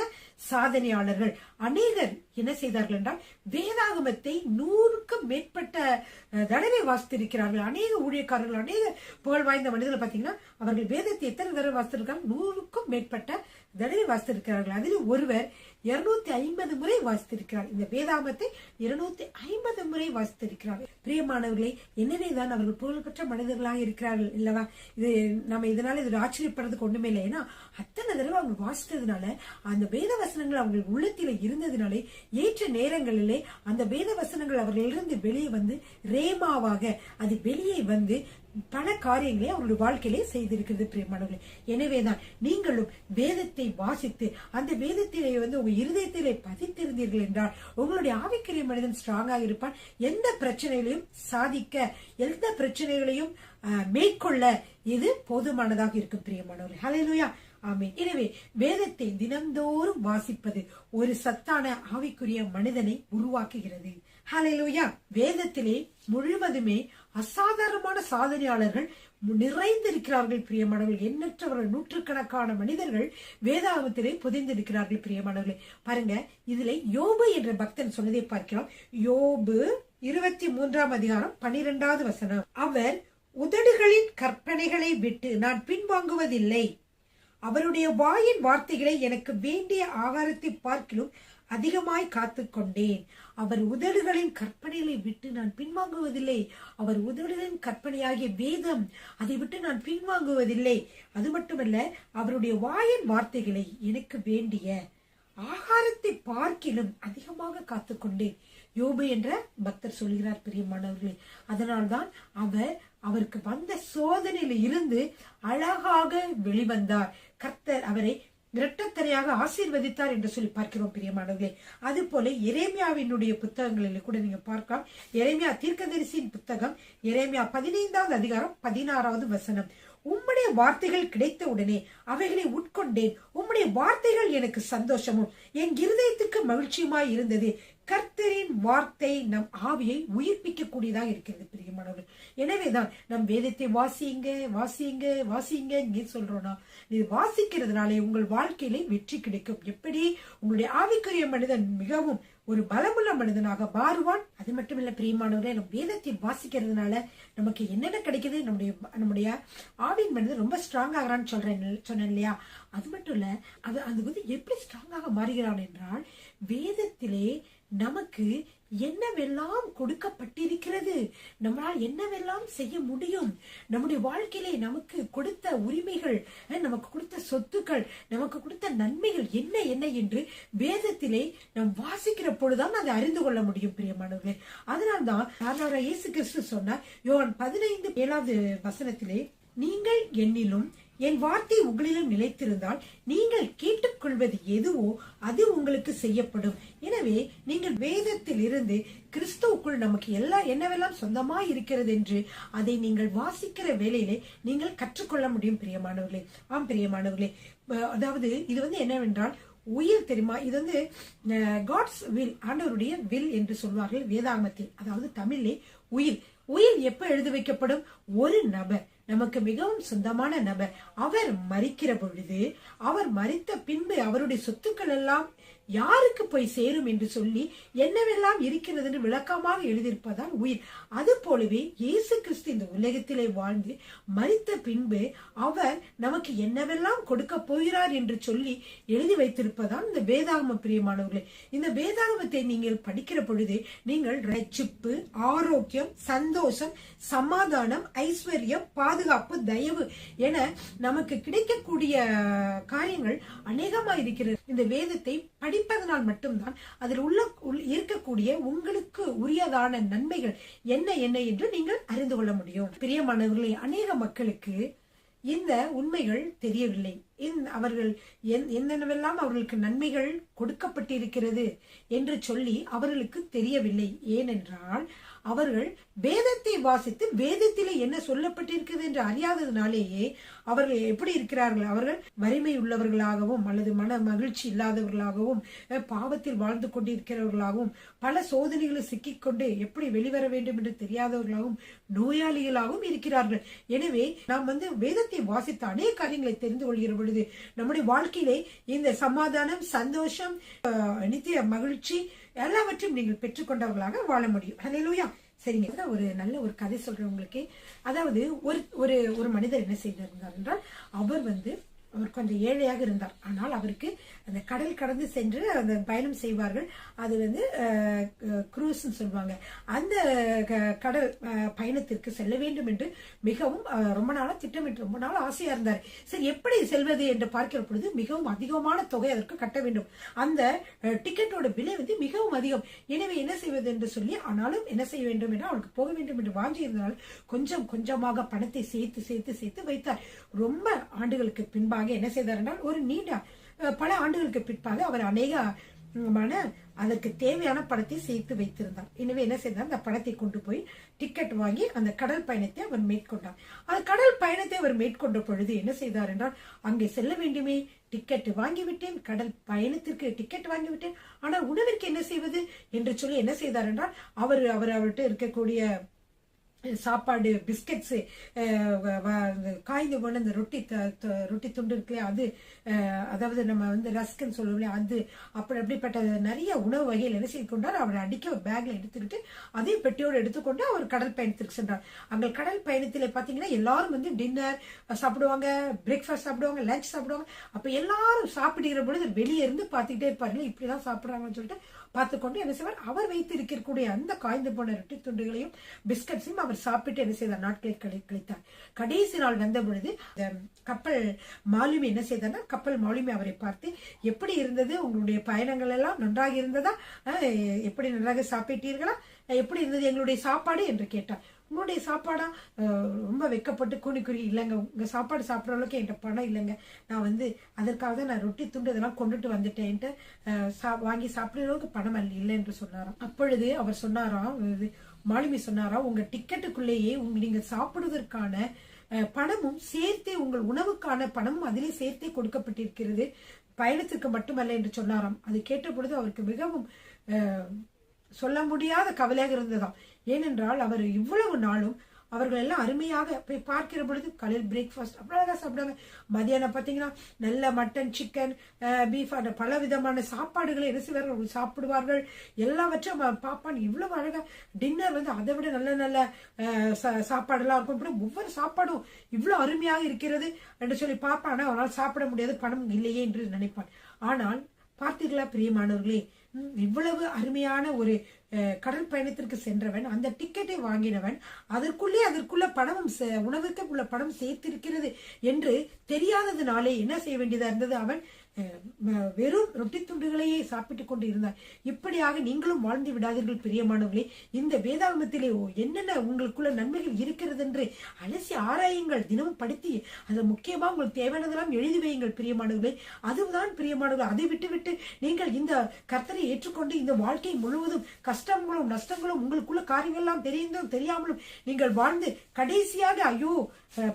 சாதனையாளர்கள் அநேகர் என்ன செய்தார்கள் என்றால், வேதாகமத்தை 100க்கும் மேற்பட்ட தடவை வாசித்திருக்கிறார்கள். அநேக ஊழியக்காரர்கள், அநேக புகழ் வாய்ந்த மனிதர்கள் பார்த்தீங்கன்னா, அவர்கள் வேதத்தை எத்தனை தடவை வாசித்திருக்காங்க? 100க்கும் மேற்பட்ட தடவை வாசித்திருக்கிறார்கள். அதில் ஒருவர் 250 முறை வாசித்திருக்கிறார். இந்த வேதாகமத்தை 250 முறை வாசித்திருக்கிறார். பிரியமானவர்களே, எனவேதான் அவர்கள் புகழ்பெற்ற மனிதர்களாக இருக்கிறார்கள் இல்லவா? இது நம்ம இதனால இது ஆச்சரியப்படுறதுக்கு ஒண்ணுமே இல்லை. ஏன்னா அத்தனை தடவை அவங்க வாசித்ததுனால, அந்த வேத வசனங்கள் அவர்கள் உள்ளத்தில இருந்ததுனாலே, ஏற்ற நேரங்களிலே அந்த வேத வசனங்கள் அவர்களிலிருந்து வெளியே வந்து ரேமாவாக அது வெளியே வந்து பல காரியங்களை அவருடைய வாழ்க்கையிலே செய்திருக்கிறது பிரியமானவர்களே. எனவேதான் நீங்களும் வேதத்தை வாசித்து அந்த வேதத்திலே வந்து உங்க இருதயத்திலே பதித்திருந்தீர்கள் என்றால், உங்களுடைய ஆவிக்குரிய மனிதன் ஸ்ட்ராங்காக இருப்பான். எந்த பிரச்சனைகளையும் சாதிக்க, எந்த பிரச்சனைகளையும் மேற்கொள்ள இது போதுமானதாக இருக்கும் பிரியமானவர்களே. ஹல்லேலூயா. ஆமென். எனவே வேதத்தை தினந்தோறும் வாசிப்பது ஒரு சத்தான ஆவிக்குரிய மனிதனை உருவாக்குகிறது. ஹல்லேலூயா. வேதத்திலே முழுவதுமே அசாதாரணமான சாதனையாளர்கள் நிறைந்திருக்கிறார்கள் பிரியமானவர்கள். எண்ணற்றவர்கள், நூற்றுக்கணக்கான மனிதர்கள் வேதாகமத்திலே புதைந்திருக்கிறார்கள் பிரியமானவர்களே. பாருங்க, இதுல யோபு என்ற பக்தன் சொன்னதை பார்க்கிறோம். யோபு 23:12 வசனம், அவர் உதடுகளின் கற்பனைகளை விட்டு நான் பின்வாங்குவதில்லை, அவருடைய வாயின் வார்த்தைகளை எனக்கு வேண்டிய ஆகாரத்தை பார்க்கிலும் அதிகமாய் காத்து கொண்டேன். அவர் உதடுகளின் கற்பனைகளை விட்டு நான் பின்வாங்குவதில்லை. அவர் உதடுகளின் கற்பனையாகிய வேதம், அதை விட்டு நான் பின்வாங்குவதில்லை. அது மட்டுமல்ல, அவருடைய வாயின் வார்த்தைகளை எனக்கு வேண்டிய ஆகாரத்தை பார்க்கிலும் அதிகமாக காத்துக்கொண்டேன். யோபு என்ற பக்தர் சொல்கிறார் பிரியமானவர்களே. அதனால்தான் அவருக்கு வந்த சோதனையில இருந்து அழகாக வெளிவந்தார். கர்த்தர் அவரை இரட்டத்தரையாக ஆசீர்வதித்தார் என்று சொல்லி பார்க்கிறோம் பிரியமானவர்களே. அது போல எரேமியாவினுடைய புத்தகங்களில் கூட நீங்க பார்க்கலாம். எரேமியா தீர்க்கதரிசியின் புத்தகம், எரேமியா 15:16 வசனம், உம்முடைய வார்த்தைகள் கிடைத்த உடனே அவைகளை உட்கொண்டேன், உம்முடைய வார்த்தைகள் எனக்கு சந்தோஷமும் என் இருதயத்துக்கு மகிழ்ச்சியுமாய் இருந்தது. கர்த்தரின் வார்த்தை நம் ஆவியை உயிர்ப்பிக்க கூடியதாக இருக்கிறது பிரியமானவர்கள். எனவேதான் நம் வேதத்தை வாசியுங்க வாசியுங்க வாசியுங்க சொல்றோம்னா, இது வாசிக்கிறதுனாலே உங்கள் வாழ்க்கையிலே வெற்றி கிடைக்கும். எப்படி உங்களுடைய ஆவிக்குரிய மனிதன் மிகவும் ஒரு பலமுள்ள மனிதனாக மாறுவான். அது மட்டும் இல்ல பிரியமானவர்களே, நம்ம வேதத்தை வாசிக்கிறதுனால நமக்கு என்னென்ன கிடைக்குது? நம்முடைய ஆவின் மனிதன் ரொம்ப ஸ்ட்ராங் ஆகிறான்னு சொன்னேன் இல்லையா? அது மட்டும் இல்ல, அது வந்து எப்படி ஸ்ட்ராங்காக மாறுகிறான் என்றால், வேதத்திலே நமக்கு என்னவெல்லாம் கொடுக்கப்பட்டிருக்கிறது, நம்மளால் என்னவெல்லாம் செய்ய முடியும், நம்முடைய வாழ்க்கையிலே நமக்கு கொடுத்த உரிமைகள், நமக்கு கொடுத்த சொத்துக்கள், நமக்கு கொடுத்த நன்மைகள் என்ன என்ன என்று வேதத்திலே நாம் வாசிக்கிற பொழுதுதான் அதை அறிந்து கொள்ள முடியும் பிரியமானவர்களே. அதனால்தான் இயேசு கிறிஸ்து சொன்னார் யோவான் 15:7 நீங்கள் என்னிலும் என் வார்த்தை உங்களிலும் நிலைத்திருந்தால் நீங்கள் கேட்டுக்கொள்வது எதுவோ அது உங்களுக்கு செய்யப்படும். எனவே நீங்கள் வேதத்தில் இருந்து கிறிஸ்துவுக்குள் நமக்கு என்னவெல்லாம் சொந்தமா இருக்கிறது என்று அதை நீங்கள் வாசிக்கிற வேளையிலே நீங்கள் கற்றுக்கொள்ள முடியும் பிரியமானவர்களே. ஆம் பிரியமானவர்களே, அதாவது இது என்னவென்றால் உயிர் தெரியுமா, இது காட்ஸ் வில், ஆண்டவருடைய வில் என்று சொல்வார்கள் வேதாகமத்தில். அதாவது தமிழே உயிர். உயிர் எப்ப எழுதி வைக்கப்படும்? ஒரு நபர், நமக்கு மிகவும் சொந்தமான நபர், அவர் மரிக்கிற பொழுது, அவர் மரித்த பின்பு அவருடைய சொத்துக்கள் எல்லாம் யாருக்கு போய் சேரும் என்று சொல்லி என்னவெல்லாம் இருக்கிறது என்று விளக்கமாக எழுதியிருப்பதால் உயிர். அது போலவே இயேசு கிறிஸ்து இந்த உலகத்திலே வாழ்ந்து மரித்த பின்பு அவர் நமக்கு என்னவெல்லாம் கொடுக்க போகிறார் என்று சொல்லி எழுதி வைத்திருப்பதால் இந்த வேதாகம பிரியமானவர்களே. இந்த வேதாகமத்தை நீங்கள் படிக்கிற பொழுது நீங்கள் ரட்சிப்பு, ஆரோக்கியம், சந்தோஷம், சமாதானம், ஐஸ்வர்யம், பாதுகாப்பு, தயவு என நமக்கு கிடைக்கக்கூடிய காரியங்கள் அநேகமா இருக்கிறது. இந்த வேதத்தை படிப்பதனால் மட்டும்தான் அதில் இருக்கக்கூடிய உங்களுக்கு உரியதான நன்மைகள் என்ன என்ன என்று நீங்கள் அறிந்து கொள்ள முடியும். பிரியமானவர்களே, அநேக மக்களுக்கு இந்த உண்மைகள் தெரியவில்லை. அவர்கள் என்னென்னவெல்லாம் அவர்களுக்கு நன்மைகள் கொடுக்கப்பட்டிருக்கிறது என்று சொல்லி அவர்களுக்கு தெரியவில்லை. ஏனென்றால் அவர்கள் வேதத்தை வாசித்து வேதத்திலே என்ன சொல்லப்பட்டிருக்கிறது என்று அறியாததினாலேயே அவர்கள் எப்படி இருக்கிறார்கள்? அவர்கள் வறுமை உள்ளவர்களாகவும் அல்லது மன மகிழ்ச்சி இல்லாதவர்களாகவும் பாவத்தில் வாழ்ந்து கொண்டிருக்கிறவர்களாகவும் பல சோதனைகளை சிக்கிக்கொண்டு எப்படி வெளிவர வேண்டும் என்று தெரியாதவர்களாகவும் நோயாளிகளாகவும் இருக்கிறார்கள். எனவே நாம் வேதத்தை வாசித்த அநேக காரியங்களை தெரிந்து கொள்கிற பொழுது நம்முடைய வாழ்க்கையிலே இந்த சமாதானம், சந்தோஷம், நித்திய மகிழ்ச்சி எல்லாவற்றையும் நீங்கள் பெற்றுக்கொண்டவர்களாக வாழ முடியும். ஹல்லேலூயா. சரிங்க, ஒரு நல்ல ஒரு கதை சொல்றேன் உங்களுக்கு. அதாவது ஒரு மனிதர் என்ன செய்திருந்தார் என்றால், அவர் கொஞ்சம் ஏழையாக இருந்தார். ஆனால் அவருக்கு அந்த கடல் கடந்து சென்று அந்த பயணம் செய்வார்கள். அது குரூஸ் சொல்லுவாங்க. அந்த கடல் பயணத்திற்கு செல்ல வேண்டும் என்று மிகவும் ரொம்ப நாளா திட்டமிட்டு ரொம்ப நாள் ஆசையா இருந்தார். சரி, எப்படி செல்வது என்று பார்க்கிற பொழுது மிகவும் அதிகமான தொகை அதற்கு கட்ட வேண்டும். அந்த டிக்கெட்டோட விலை மிகவும் அதிகம். எனவே என்ன செய்வது என்று சொல்லி, ஆனாலும் என்ன செய்ய வேண்டும் என்று அவருக்கு போக வேண்டும் என்று வாங்கி இருந்ததால் கொஞ்சம் கொஞ்சமாக பணத்தை சேர்த்து சேர்த்து சேர்த்து வைத்தார். ரொம்ப ஆண்டுகளுக்கு பின்பாக என்ன செய்தார் என்றால், ஒரு நீண்ட பல ஆண்டுகளுக்கு பிற்பாக அவர் அநேகமான அதற்கு தேவையான பணத்தை சேர்த்து வைத்திருந்தார். எனவே என்ன செய்தார், அந்த பணத்தை கொண்டு போய் டிக்கெட் வாங்கி அந்த கடல் பயணத்தை அவர் மேற்கொண்டார். அந்த கடல் பயணத்தை அவர் மேற்கொண்ட பொழுது என்ன செய்தார் என்றால், அங்கே செல்ல வேண்டுமே, டிக்கெட் வாங்கிவிட்டேன், கடல் பயணத்திற்கு டிக்கெட் வாங்கிவிட்டேன், ஆனால் உணவிற்கு என்ன செய்வது என்று சொல்லி என்ன செய்தார் என்றால், அவர்கிட்ட இருக்கக்கூடிய சாப்பாடு, பிஸ்கட்ஸ், காய்ந்து போன இந்த ரொட்டி துண்டு இருக்குல்லையா, அது அதாவது நம்ம ரஸ்க்குன்னு சொல்லுவோம் அது, அப்படிப்பட்ட நிறைய உணவு வகைகள் என்ன செய்து கொண்டார், அவர் அடிக்க ஒரு பேக்ல எடுத்துக்கிட்டு அதையும் பெட்டியோடு எடுத்துக்கொண்டு அவர் கடல் பயணத்திற்கு சென்றார். அங்கே கடல் பயணத்தில் பார்த்தீங்கன்னா எல்லாரும் டின்னர் சாப்பிடுவாங்க, பிரேக்ஃபாஸ்ட் சாப்பிடுவாங்க, லஞ்ச் சாப்பிடுவாங்க. அப்ப எல்லாரும் சாப்பிடுகிற பொழுது வெளியே இருந்து பார்த்துக்கிட்டே இருப்பாருங்க, இப்படிதான் சாப்பிடுறாங்கன்னு சொல்லிட்டு பார்த்துக்கொண்டு என்ன செய்வார், அவர் வைத்து இருக்கக்கூடிய அந்த காய்ந்து போன ரொட்டி துண்டுகளையும் பிஸ்கட்ஸையும் அவர் சாப்பிட்டு என்ன செய்தார், நாட்களை கழித்தார். கடைசி நாள் வந்த பொழுது கப்பல் மாலுமி என்ன செய்தார்னா, கப்பல் மாலுமி அவரை பார்த்து, எப்படி இருந்தது உங்களுடைய பயணங்கள் எல்லாம், நன்றாக இருந்ததா, எப்படி நன்றாக சாப்பிட்டீர்களா, எப்படி இருந்தது எங்களுடைய சாப்பாடு என்று கேட்டார். உங்களுடைய சாப்பாடா? ரொம்ப வெக்கப்பட்டு கூனி இல்லைங்க, உங்க சாப்பாடு சாப்பிட்ற அளவுக்கு என்கிட்ட பணம் இல்லைங்க, நான் அதற்காக தான் நான் ரொட்டி துண்டு இதெல்லாம் கொண்டுட்டு வந்துட்டேன்ட்டு வாங்கி சாப்பிடுற அளவுக்கு பணம் இல்லை என்று சொன்னாராம். அப்பொழுது அவர் சொன்னாராம், மாலுமி சொன்னாராம், உங்க டிக்கெட்டுக்குள்ளேயே நீங்க சாப்பிடுவதற்கான பணமும் சேர்த்தே, உங்கள் உணவுக்கான பணமும் அதிலே சேர்த்தே கொடுக்கப்பட்டிருக்கிறது, பயணத்துக்கு மட்டுமல்ல என்று சொன்னாராம். அது கேட்ட பொழுது அவருக்கு மிகவும் சொல்ல முடியாத கவலையாக இருந்ததாம். ஏனென்றால் அவர் இவ்வளவு நாளும் அவர்கள் எல்லாம் அருமையாக போய் பார்க்கிற பொழுது காலையில் பிரேக்ஃபாஸ்ட் அவ்வளவு சாப்பிடுவாங்க, மதியானம் பார்த்தீங்கன்னா நல்ல மட்டன், சிக்கன், பீஃப், பல விதமான சாப்பாடுகளை என்ன செய்வார்கள் சாப்பிடுவார்கள். எல்லாவற்றும் பாப்பான் இவ்வளவு அழகா டின்னர் அதை விட நல்ல நல்ல சாப்பாடுலாம் இருக்கும். ஒவ்வொரு சாப்பாடும் இவ்வளவு அருமையாக இருக்கிறது என்று சொல்லி பார்ப்பான். அவனால் சாப்பிட முடியாது, பணம் இல்லையே என்று நினைப்பான். ஆனால் பார்த்தீர்களா பிரியமானவர்களே, இவ்வளவு அருமையான ஒரு கடல் பயணத்திற்கு சென்றவன், அந்த டிக்கெட்டை வாங்கினவன் அதற்குள்ள பணமும் உணவுக்கு உள்ள பணம் சேர்த்திருக்கிறது என்று தெரியாததுனாலே என்ன செய்ய வேண்டியதா இருந்தது? அவன் வெறும் ரொட்டி துண்டுகளையே சாப்பிட்டுக் கொண்டு இருந்தார். இப்படியாக நீங்களும் வாழ்ந்து விடாதீர்கள் பிரியமானவர்களே. இந்த வேதாகமத்திலே என்னென்ன உங்களுக்குள்ள நன்மைகள் இருக்கிறது என்று அலசி ஆராயுங்கள், தினமும் படித்து அது முக்கியமா உங்களுக்கு தேவையானதெல்லாம் எழுதி வையுங்கள் பிரியமானவர்களே. அதுதான் பிரியமானவர்கள். அதை விட்டு நீங்கள் இந்த கர்த்தரை ஏற்றுக்கொண்டு இந்த வாழ்க்கை முழுவதும் கஷ்டங்களும் நஷ்டங்களும் உங்களுக்குள்ள காரியங்கள் எல்லாம் தெரிந்தும் தெரியாமலும் நீங்கள் வாழ்ந்து கடைசியாக ஐயோ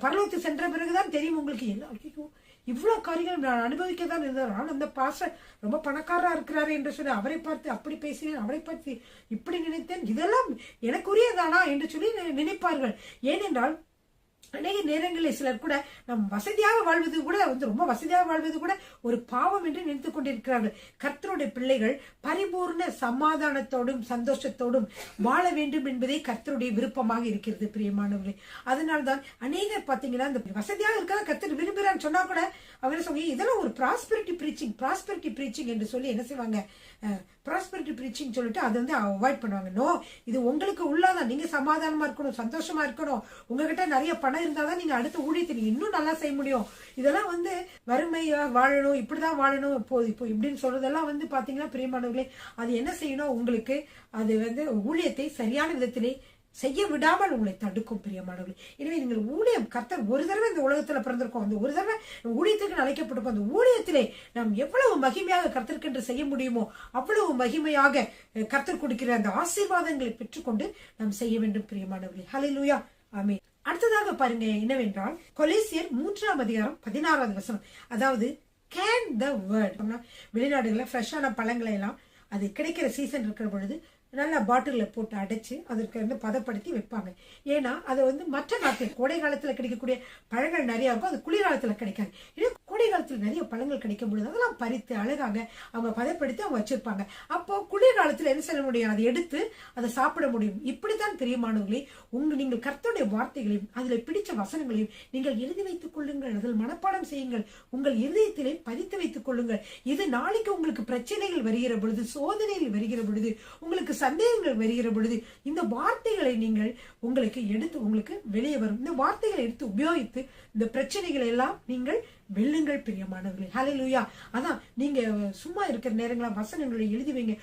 பரலோகத்துக்கு சென்ற பிறகுதான் தெரியும் உங்களுக்கு எல்லாம் ஐயோ இவ்வளவு காரியங்கள் நான் அனுபவிக்க தான் இருந்தார். ஆனால் அந்த பாஸ்டர் ரொம்ப பணக்காரரா இருக்கிறாரு என்று சொல்லி அவரை பார்த்து அப்படி பேசினேன், அவரை பார்த்து இப்படி நினைத்தேன், இதெல்லாம் எனக்குரியதானா என்று சொல்லி நினைப்பார்கள். ஏனென்றால் அநேக நேரங்களில் சிலர் கூட நம் வசதியாக வாழ்வது கூட ரொம்ப வசதியாக வாழ்வது கூட ஒரு பாவம் என்று நினைத்துக் கொண்டிருக்கிறார்கள். கர்த்தருடைய பிள்ளைகள் பரிபூர்ண சமாதானத்தோடும் சந்தோஷத்தோடும் வாழ வேண்டும் என்பதே கர்த்தருடைய விருப்பமாக இருக்கிறது பிரியமானவர்களே. அதனால்தான் அநேகர் பாத்தீங்கன்னா இந்த வசதியாக இருக்கிறத கர்த்தர் விரும்புகிறான்னு சொன்னா கூட அவங்க சொல்லுவாங்க இதெல்லாம் ஒரு ப்ராஸ்பெரிட்டி பிரீச்சிங் என்று சொல்லி என்ன செய்வாங்க, ப்ராஸ்பெரிட்டி பிரீச்சிங் சொல்லிட்டு அதை அவாய்ட் பண்ணுவாங்க. நோ, இது உங்களுக்கு உள்ளதான். நீங்க சமாதானமா இருக்கணும், சந்தோஷமா இருக்கணும், உங்ககிட்ட நிறைய பணம் இருந்தாதான் நீங்க அடுத்த ஊழியத்தை நீங்க இன்னும் நல்லா செய்ய முடியும். இதெல்லாம் வறுமையா வாழணும், இப்படிதான் வாழணும் இப்போ இப்படின்னு சொல்றதெல்லாம் பாத்தீங்கன்னா பிரியமானவர்களே, அது என்ன செய்யணும், உங்களுக்கு அது ஊழியத்தை சரியான விதத்திலே செய்ய விடாமல் உங்களை தடுக்கும் பிரியமானவர்கள். எனவே நீங்கள் ஊழியம் கர்த்தர் ஒரு தடவை இந்த உலகத்துல பிறந்திருக்கோம், அந்த ஒரு தடவை ஊழியத்துக்கு அழைக்கப்பட்டிருக்கோம். அந்த ஊழியத்திலே நாம் எவ்வளவு மகிமையாக கர்த்தருக்கு செய்ய முடியுமோ அவ்வளவு மகிமையாக கர்த்தர் கொடுக்கிற அந்த ஆசீர்வாதங்களை பெற்றுக்கொண்டு நாம் செய்ய வேண்டும் பிரியமானவர்களே. ஹல்லேலூயா, ஆமென். அடுத்ததாக பாருங்க என்னவென்றால் கொலோசியர் 3:16 அதாவது கேன் த வேர்ட். வெளிநாடுகளில் ஃப்ரெஷ்ஷான பழங்களை எல்லாம் அது கிடைக்கிற சீசன் இருக்கிற பொழுது நல்லா பாட்டில போட்டு அடைச்சு அதற்கு பதப்படுத்தி வைப்பாங்க. ஏன்னா அது மற்ற நாட்டில் கோடை காலத்துல கிடைக்கக்கூடிய பழங்கள் நிறைய இருக்கும், அது குளிர்காலத்துல கிடைக்காது. இதே கோடை காலத்துல நிறைய பழங்கள் கிடைக்கும் பொழுது அதெல்லாம் பறித்து அழகாக அவங்க பதப்படுத்தி அவங்க வச்சிருப்பாங்க. அப்போ குளிர்காலத்துல என்ன செய்ய முடியும், அதை எடுத்து அதை சாப்பிட முடியும். இப்படித்தான் பிரியமானவர்களே, நீங்கள் கர்த்தருடைய வார்த்தைகளையும் அதுல பிடிச்ச வசனங்களையும் நீங்கள் எழுதி வைத்துக் கொள்ளுங்கள், அதில் மனப்பாடம் செய்யுங்கள், உங்கள் இருதயத்திலே பதித்து வைத்துக் கொள்ளுங்கள். இது நாளைக்கு உங்களுக்கு பிரச்சனைகள் வருகிற பொழுது, சோதனைகள் வருகிற பொழுது, உங்களுக்கு சந்தேகங்கள் வருகிற பொழுது இந்த வார்த்தைகளை நீங்கள் உங்களுக்கு வெளியே வரும். இந்த வார்த்தைகளை எடுத்து உபயோகித்து இந்த பிரச்சனைகளை எல்லாம் நீங்கள் வெல்லுங்கள் பிரியமானவர்களே. ஹல்லேலூயா. அதான் நீங்க சும்மா இருக்கிற நேரங்களா வசனங்களை எழுதி வைங்க.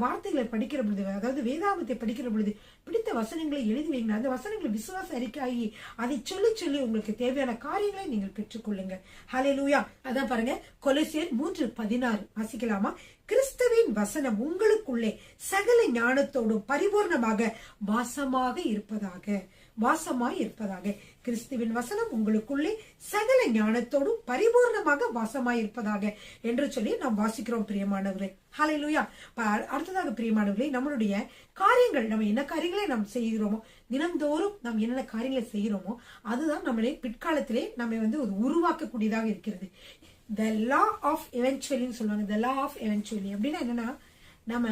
வார்த்தைகளை படிக்கிற பொழுது, அதாவது வேதாகமத்தை படிக்கிற பொழுது பிடித்த வசனங்களை எழுதி வைங்க. அந்த வசனங்களை விசுவாச அறிக்கையாகி அதை சொல்லி உங்களுக்கு தேவையான காரியங்களை நீங்கள் பெற்றுக்கொள்ளுங்க. ஹல்லேலூயா. அதான் பாருங்க கொலோசியர் 3:16 வாசிக்கலாமா? கிறிஸ்துவின் வசனம் உங்களுக்குள்ளே சகல ஞானத்தோடும் பரிபூர்ணமாக வாசமாய் இருப்பதாக. கிறிஸ்துவின் வசனம் உங்களுக்குள்ளே சகல ஞானத்தோடும் பரிபூர்ணமாக வாசமாய் இருப்பதாக என்று சொல்லி நாம் வாசிக்கிறோம் பிரியமானவர்களே. ஹல்லேலூயா. அடுத்ததாக பிரியமானவர்களே, நம்மளுடைய காரியங்கள், நம்ம என்ன காரியங்களை நாம் செய்கிறோமோ, தினந்தோறும் நாம் என்னென்ன காரியங்களை செய்கிறோமோ அதுதான் நம்மளை பிற்காலத்திலே நம்ம உருவாக்கக்கூடியதாக இருக்கிறது. The law of eventually சொல்லுவாங்க. The law of eventually அப்படின்னா என்னன்னா, நம்ம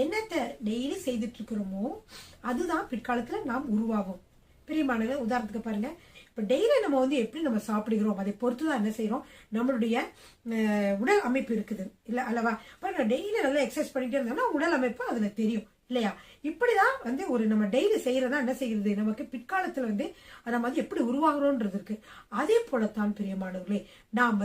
என்னத்தை டெய்லி செய்துட்டு இருக்கிறோமோ அதுதான் பிற்காலத்துல நாம் உருவாகும். பிரியமானவர்களே, உதாரணத்துக்கு பாருங்க, இப்ப டெய்லி நம்ம எப்படி நம்ம சாப்பிடுகிறோம் அதை பொறுத்துதான் என்ன செய்யறோம், நம்மளுடைய உடல் அமைப்பு இருக்குது இல்ல அல்லவா? பாருங்க, டெய்லி நல்லா எக்ஸசைஸ் பண்ணிட்டே இருந்தோம்னா உடல் அமைப்பு அதுல தெரியும் இல்லையா? இப்படிதான் நம்ம டெய்லி செய்யறதா என்ன செய்யறது, நமக்கு பிற்காலத்துல நம்ம எப்படி உருவாகிறோன்றது இருக்கு. அதே போலத்தான் பிரியமானவர்களே, நாம்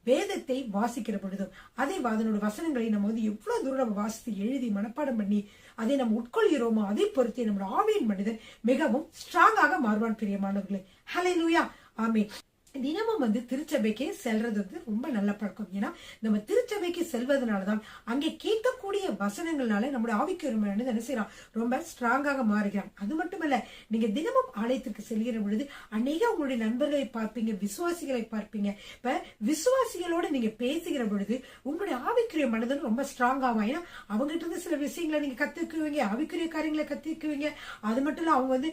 வேதத்தை வாசிக்கிற பொழுதும் அதனோட வசனங்களை நம்ம எவ்வளவு தூரம் நம்ம வாசித்து எழுதி மனப்பாடம் பண்ணி அதை நம்ம உட்கொள்கிறோமோ அதை பொறுத்து நம்மளோட ஆவியின் மனிதன் மிகவும் ஸ்ட்ராங்காக மாறுவான் பிரியமானவர்களே. ஹல்லேலூயா, ஆமென். தினமும் திருச்சபைக்கு செல்றது ரொம்ப நல்ல பழக்கம். ஏன்னா நம்ம திருச்சபைக்கு செல்வதனாலதான் அங்கே கேட்கக்கூடிய வசனங்கள்னால நம்முடைய ஆவிக்குரிய என்ன செய்யறான், ரொம்ப ஸ்ட்ராங்காக மாறுகிறான். அது மட்டுமல்ல, நீங்க தினமும் ஆலயத்திற்கு செல்கிற பொழுது அநேக உங்களுடைய நண்பர்களை பார்ப்பீங்க, விசுவாசிகளை பார்ப்பீங்க. இப்ப விசுவாசிகளோட நீங்க பேசுகிற பொழுது உங்களுடைய ஆவிக்குரிய மனதன் ரொம்ப ஸ்ட்ராங் ஆகும். ஏன்னா அவங்ககிட்ட இருந்து சில விஷயங்களை நீங்க கத்துக்குவீங்க, ஆவிக்குரிய காரியங்களை கத்துக்குவீங்க. அது மட்டும் இல்ல, அவங்க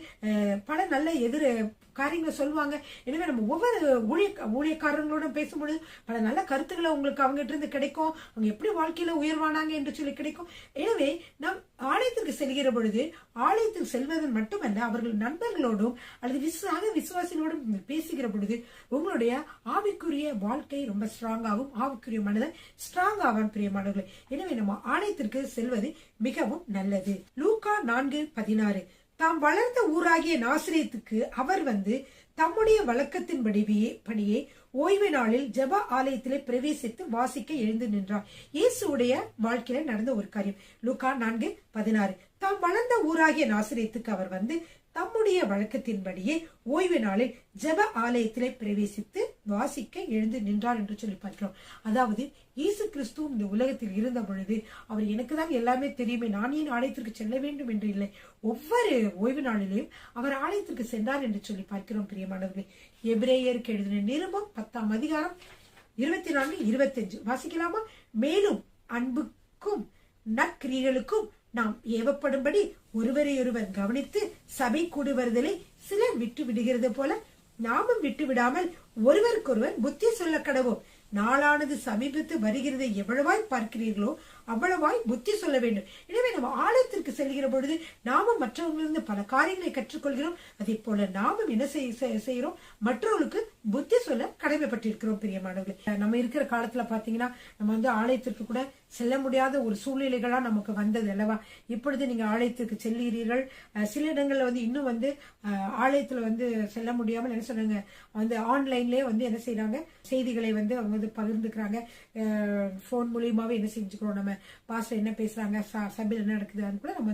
பல நல்ல காரியங்களை சொல்லுவாங்க. எனவே நம்ம ஒவ்வொரு ஊழியக்காரங்களோட பேசும்பொழுது பல நல்ல கருத்துக்களை உங்களுக்கு அவங்ககிட்ட இருந்து கிடைக்கும். அவங்க எப்படி வாழ்க்கையில உயர்வானாங்க என்று சொல்லி கிடைக்கும். எனவே நாம் ஆலயத்திற்கு செல்கிற பொழுது ஆலயத்தில் செல்வதன் மட்டுமல்ல, அவர்கள் நண்பர்களோடும் அல்லது விசுவாசிகளோடும் பேசுகிற பொழுது உங்களுடைய ஆவிக்குரிய வாழ்க்கை ரொம்ப ஸ்ட்ராங் ஆகும். ஆவிக்குரிய மனிதன் ஸ்ட்ராங் ஆவான் பிரியமானவர்களே. எனவே நம்ம ஆலயத்திற்கு செல்வது மிகவும் நல்லது. லூக்கா 4:16 தாம் வளர்ந்த ஊராகிய நாசரேத்துக்கு அவர் தம்முடைய வழக்கத்தின்படியே ஓய்வு நாளில் ஜெப ஆலயத்திலே பிரவேசித்து வாசிக்க எழுந்து நின்றார். இயேசுடைய வாழ்க்கையில நடந்த ஒரு காரியம். லூக்கா 4:16 தாம் வளர்ந்த ஊராகிய நாசரேத்துக்கு அவர் தம்முடைய வழக்கத்தின்படியே ஓய்வு நாளில் ஜெப ஆலயத்திலே பிரவேசித்து வாசிக்க எழுந்து நின்றார் என்று சொல்லி பார்க்கிறோம். அதாவது இயேசு கிறிஸ்து இந்த உலகத்தில் இருந்த பொழுது அவர் எனக்கு தான் எல்லாமே தெரியுமே, நான் ஏன் ஆலயத்திற்கு செல்ல வேண்டும் என்று இல்லை, ஒவ்வொரு ஓய்வு நாளிலேயும் அவர் ஆலயத்திற்கு சென்றார் என்று சொல்லி பார்க்கிறோம் பிரியமானவர்களே. எபிரேயருக்கு எழுதின நிருபம் 10ஆம் அதிகாரம் 24-25 வாசிக்கலாமா? மேலும் அன்புக்கும் நற்கிரியைகளுக்கும் நாம் ஏவப்படும்படி ஒருவரையொருவர் கவனித்து சபை கூடி வருதலை சிலர் விட்டு விடுகிறது போல நாமும் விட்டு விடாமல் ஒருவருக்கொருவர் புத்தி சொல்ல கடவோம். நாளானது சமீபத்து வருகிறதை எவ்வளவாய் பார்க்கிறீர்களோ அவ்வளவாய் புத்தி சொல்ல வேண்டும். எனவே நம்ம ஆலயத்திற்கு செல்கிற பொழுது நாமும் மற்றவங்களிருந்து பல காரியங்களை கற்றுக்கொள்கிறோம். அதே போல நாமும் என்ன செய்கிறோம், மற்றவர்களுக்கு புத்தி சொல்ல கடமைப்பட்டிருக்கிறோம் பிரியமானவர்களே. நம்ம இருக்கிற காலத்துல பாத்தீங்கன்னா நம்ம ஆலயத்திற்கு கூட செல்ல முடியாத ஒரு சூழ்நிலைகளா நமக்கு வந்தது அல்லவா? இப்பொழுது நீங்க ஆலயத்திற்கு செல்கிறீர்கள். சில இடங்கள்ல இன்னும் ஆலயத்துல செல்ல முடியாமல் என்ன சொன்னாங்க, ஆன்லைன்லயே என்ன செய்யறாங்க, செய்திகளை அவங்க பகிர்ந்துக்கிறாங்க. போன் மூலியமாவே என்ன செஞ்சுக்கிறோம், நம்ம பாஸ்டர் என்ன பேசுறாங்க, சபையில் என்ன நடக்குதுன்னு கூட நம்ம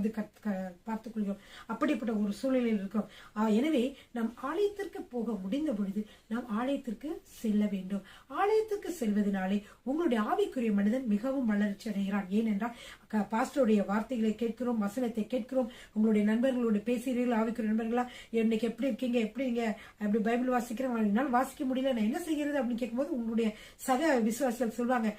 பார்த்துக் கொள்கிறோம். அப்படிப்பட்ட ஒரு சூழ்நிலையில் இருக்கிறோம். எனவே நம் ஆலயத்திற்கு போக முடிந்த பொழுது நாம் ஆலயத்திற்கு செல்ல வேண்டும். ஆலயத்திற்கு செல்வதனாலே உங்களுடைய ஆவிக்குரிய மனிதன் மிகவும் வளர்ச்சி அடைகிறான். ஏனென்றால் பாஸ்டருடைய வார்த்தைகளை கேட்கிறோம், வசனத்தை கேட்கிறோம், உங்களுடைய நண்பர்களோடு பேசுகிறீர்கள், ஆவிக்குரிய நண்பர்களா இன்னைக்கு எப்படி இருக்கீங்க, எப்படி நீங்க அப்படி பைபிள் வாசிக்கிறேன், என்னால் வாசிக்க முடியல, நான் என்ன செய்கிறது அப்படின்னு கேட்கும்போது உங்களுடைய சக விசுவாசிகள் சொல்லுவாங்க,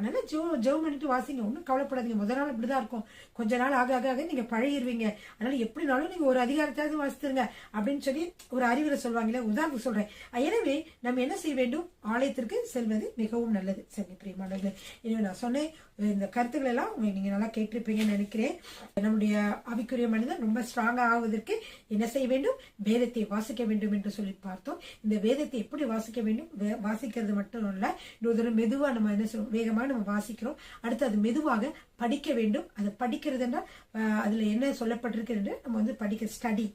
நல்லா ஜெபம் பண்ணிட்டு வாசிங்க, ஒன்னும் கவலைப்படாதீங்க, முதல் நாள் இப்படிதான் இருக்கும், கொஞ்ச நாள் ஆக ஆக நீங்க பழகிடுவீங்க, அதனால எப்படினாலும் நீங்க ஒரு அதிகாரத்தாவது வாசித்துருங்க அப்படின்னு சொல்லி ஒரு அறிவுரை சொல்லுவாங்களே, உதாரணத்துக்கு சொல்றேன். எனவே நம்ம என்ன செய்ய வேண்டும், ஆலயத்திற்கு செல்வது மிகவும் நல்லது. சரி பிரியமானவர்களே, எனவே நான் சொன்னேன் இந்த கருத்துக்கள் எல்லாம் நீங்க நல்லா கேட்டிருப்பீங்கன்னு நினைக்கிறேன். நம்முடைய ஆவிக்குரிய மனிதன் ரொம்ப ஸ்ட்ராங்கா ஆகுவதற்கு என்ன செய்ய வேண்டும், வேதத்தை வாசிக்க வேண்டும் என்று சொல்லி பார்த்தோம். இந்த வேதத்தை எப்படி வாசிக்க வேண்டும், வாசிக்கிறது மட்டும் இல்ல, இன்னொரு மெதுவா நம்ம என்ன சொல்றோம், வேகமா நம்ம வாசிக்கிறோம், அடுத்து அது மெதுவாக படிக்க வேண்டும். அது படிக்கிறது என்றால் அதுல என்ன சொல்லப்பட்டிருக்கு என்று நம்ம படிக்க, ஸ்டடி,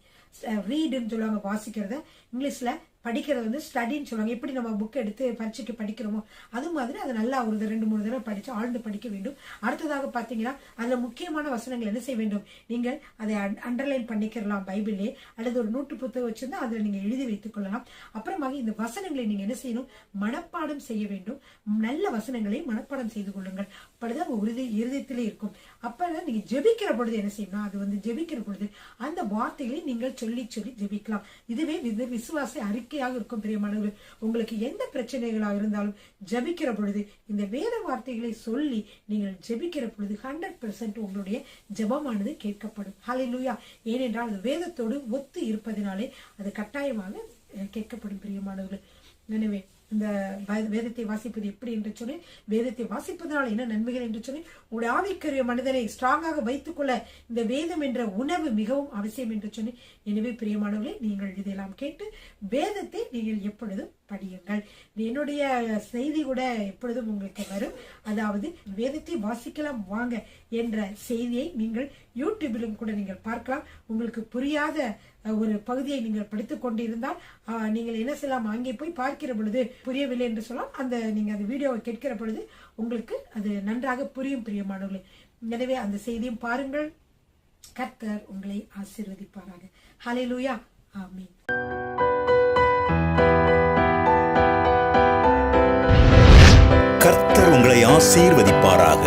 ரீடுன்னு சொல்லுவாங்க வாசிக்கிறத, இங்கிலீஷ்ல படிக்கிறது ஸ்டடின்னு சொல்லுவாங்க. எப்படி நம்ம புக் எடுத்து பரீட்சைக்கு படிக்கிறோமோ அது மாதிரி அதை நல்லா ஒரு 2-3 தடவை படிச்சு ஆழ்ந்து படிக்க வேண்டும். அடுத்ததாக பாத்தீங்கன்னா அதுல முக்கியமான வசனங்கள் என்ன செய்ய வேண்டும், நீங்கள் அதை அண்டர்லைன் பண்ணிக்கலாம் பைபிளே, அல்லது ஒரு நோட்டு புத்தகம் வச்சிருந்தா அதுல நீங்க எழுதி வைத்துக் கொள்ளலாம். அப்புறமாக இந்த வசனங்களை நீங்க என்ன செய்யணும், மனப்பாடம் செய்ய வேண்டும். நல்ல வசனங்களை மனப்பாடம் செய்து கொள்ளுங்கள். அப்பதான் இருதயத்திலே இருக்கும். அப்ப நீங்க ஜெபிக்கிற பொழுது என்ன செய்யணும், அது ஜெபிக்கிற பொழுது அந்த வார்த்தைகளை நீங்கள் சொல்லி சொல்லி ஜெபிக்கலாம். இதுவே விசுவாச அறிக்கையாக இருக்கும் பிரியமானவர்கள். உங்களுக்கு எந்த பிரச்சனைகளாக இருந்தாலும் ஜெபிக்கிற பொழுது இந்த வேத வார்த்தைகளை சொல்லி நீங்கள் ஜெபிக்கிற பொழுது 100% உங்களுடைய ஜெபமானது கேட்கப்படும். ஹல்லேலூயா. ஏனென்றால் அது வேதத்தோடு ஒத்து இருப்பதனாலே அது கட்டாயமாக கேட்கப்படும் பிரியமானவர்கள். எனவே இந்த வேதத்தை வாசிப்பது எப்படி என்று சொல்லி, வேதத்தை வாசிப்பதனால் என்ன நன்மைகள் என்று சொல்லி, உங்களுடைய ஆவிக்குரிய மனிதனை ஸ்ட்ராங்காக வைத்துக் கொள்ள இந்த வேதம் என்ற உணவு மிகவும் அவசியம் என்று சொல்லி, எனவே பிரியமானவர்களே நீங்கள் இதையெல்லாம் கேட்டு வேதத்தை நீங்கள் எப்பொழுதும் படியுங்கள். என்னுடைய செய்தி கூட எப்பொழுதும் உங்களுக்கு வரும். அதாவது வேதத்தை வாசிக்கலாம் வாங்க என்ற செய்தியை நீங்கள் யூடியூபிலும் கூட நீங்கள் பார்க்கலாம். உங்களுக்கு புரியாத ஒரு பகுதியை நீங்கள் படித்துக் கொண்டிருந்தால் நீங்கள் என்ன செய்யலாம், அங்கே போய் பார்க்கிற பொழுது புரியவில்லை என்று சொல்லலாம், நீங்க அந்த வீடியோவை கேட்கிற பொழுது உங்களுக்கு அது நன்றாக புரியும் பிரியமானவர்களே. எனவே அந்த செய்தியும் பாருங்கள். கர்த்தர் உங்களை ஆசீர்வதிப்பாராக. ஹல்லேலூயா. ஆமென். கர்த்தர் உங்களை ஆசீர்வதிப்பாராக.